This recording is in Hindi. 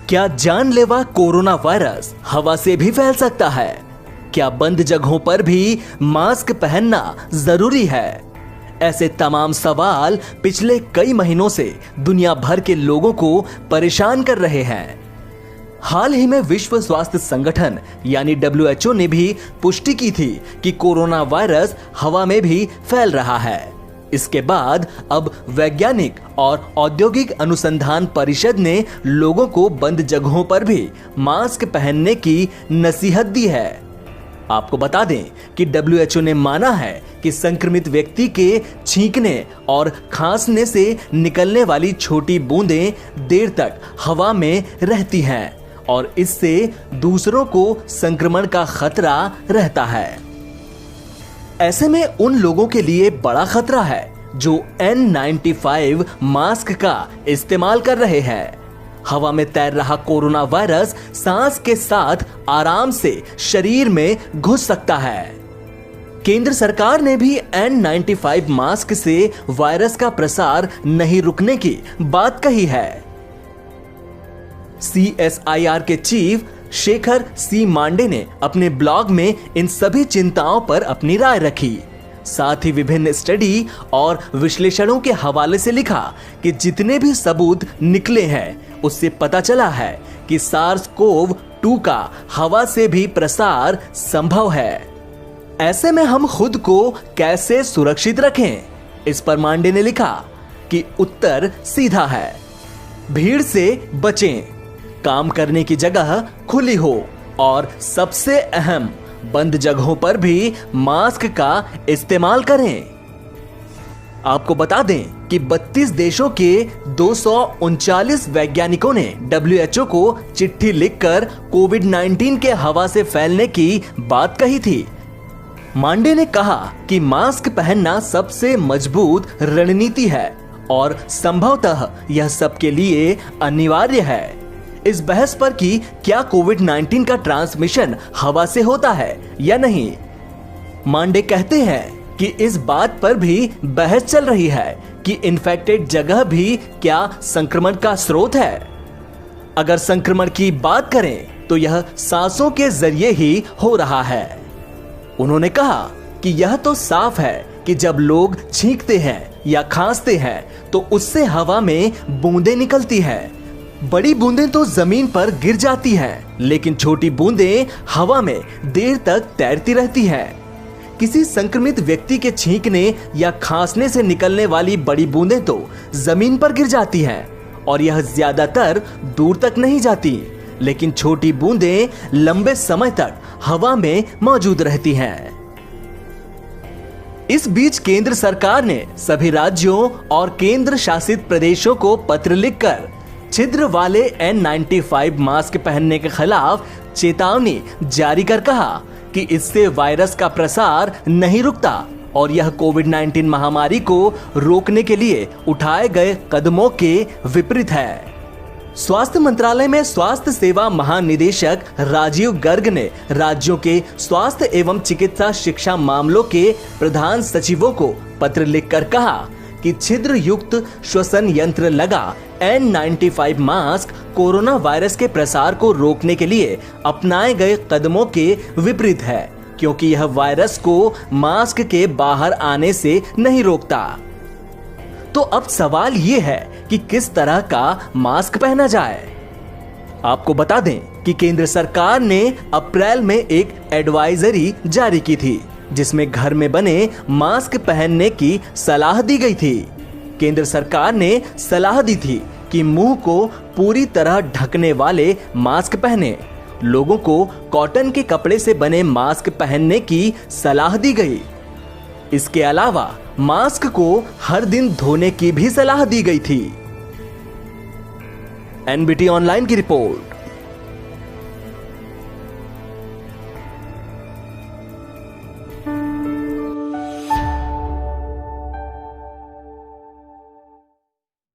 क्या जानलेवा कोरोना वायरस हवा से भी फैल सकता है? क्या बंद जगहों पर भी मास्क पहनना जरूरी है? ऐसे तमाम सवाल पिछले कई महीनों से दुनिया भर के लोगों को परेशान कर रहे हैं। हाल ही में विश्व स्वास्थ्य संगठन यानी WHO ने भी पुष्टि की थी कि कोरोना वायरस हवा में भी फैल रहा है। इसके बाद अब वैज्ञानिक और औद्योगिक अनुसंधान परिषद ने लोगों को बंद जगहों पर भी मास्क पहनने की नसीहत दी है। आपको बता दें कि WHO ने माना है कि संक्रमित व्यक्ति के छींकने और खांसने से निकलने वाली छोटी बूंदें देर तक हवा में रहती हैं और इससे दूसरों को संक्रमण का खतरा रहता है। ऐसे में उन लोगों के लिए बड़ा खतरा है जो N95 मास्क का इस्तेमाल कर रहे हैं। हवा में तैर रहा कोरोना वायरस सांस के साथ आराम से शरीर में घुस सकता है। केंद्र सरकार ने भी N95 मास्क से वायरस का प्रसार नहीं रुकने की बात कही है। CSIR के चीफ शेखर सी मांडे ने अपने ब्लॉग में इन सभी चिंताओं पर अपनी राय रखी। साथ ही विभिन्न स्टडी और विश्लेषणों के हवाले से लिखा कि जितने भी सबूत निकले हैं उससे पता चला है कि SARS-CoV-2 का हवा से भी प्रसार संभव है। ऐसे में हम खुद को कैसे सुरक्षित रखें? इस पर मांडे ने लिखा कि उत्तर सीधा है, भीड़ से बचें, काम करने की जगह खुली हो और सबसे अहम बंद जगहों पर भी मास्क का इस्तेमाल करें। आपको बता दें कि 32 देशों के 239 वैज्ञानिकों ने WHO को चिट्ठी लिखकर कोविड-19 के हवा से फैलने की बात कही थी। मांडे ने कहा कि मास्क पहनना सबसे मजबूत रणनीति है और संभवतः यह सबके लिए अनिवार्य है। इस बहस पर कि क्या कोविड-19 का ट्रांसमिशन हवा से होता है या नहीं, मांडे कहते हैं कि इस बात पर भी बहस चल रही है कि इन्फेक्टेड जगह भी क्या संक्रमण का स्रोत है। अगर संक्रमण की बात करें तो यह सांसों के जरिए ही हो रहा है। उन्होंने कहा कि यह तो साफ है कि जब लोग छींकते हैं या खांसते हैं तो उससे हवा में बूंदें निकलती हैं। बड़ी बूंदें तो जमीन पर गिर जाती हैं, लेकिन छोटी बूंदें हवा में देर तक तैरती रहती हैं। किसी संक्रमित व्यक्ति के छींकने या खांसने से निकलने वाली बड़ी बूंदें तो जमीन पर गिर जाती हैं और यह ज्यादातर दूर तक नहीं जाती, लेकिन छोटी बूंदें लंबे समय तक हवा में मौजूद रहती हैं। इस बीच केंद्र सरकार ने सभी राज्यों और केंद्र शासित प्रदेशों को पत्र लिखकर छिद्र वाले N95 मास्क पहनने के खिलाफ चेतावनी जारी कर कहा कि इससे वायरस का प्रसार नहीं रुकता और यह कोविड-19 महामारी को रोकने के लिए उठाए गए कदमों के विपरीत है। स्वास्थ्य मंत्रालय में स्वास्थ्य सेवा महानिदेशक राजीव गर्ग ने राज्यों के स्वास्थ्य एवं चिकित्सा शिक्षा मामलों के प्रधान सचिवों को पत्र लिखकर कहा कि छिद्र युक्त श्वसन यंत्र लगा N95 मास्क कोरोना वायरस के प्रसार को रोकने के लिए अपनाए गए कदमों के विपरीत है, क्योंकि यह वायरस को मास्क के बाहर आने से नहीं रोकता। तो अब सवाल ये है कि किस तरह का मास्क पहना जाए। आपको बता दें कि केंद्र सरकार ने अप्रैल में एक एडवाइजरी जारी की थी जिसमें घर में बने मास्क पहनने की सलाह दी गई थी। केंद्र सरकार ने सलाह दी थी कि मुंह को पूरी तरह ढकने वाले मास्क पहने। लोगों को कॉटन के कपड़े से बने मास्क पहनने की सलाह दी गई। इसके अलावा मास्क को हर दिन धोने की भी सलाह दी गई थी। NBT ऑनलाइन की रिपोर्ट।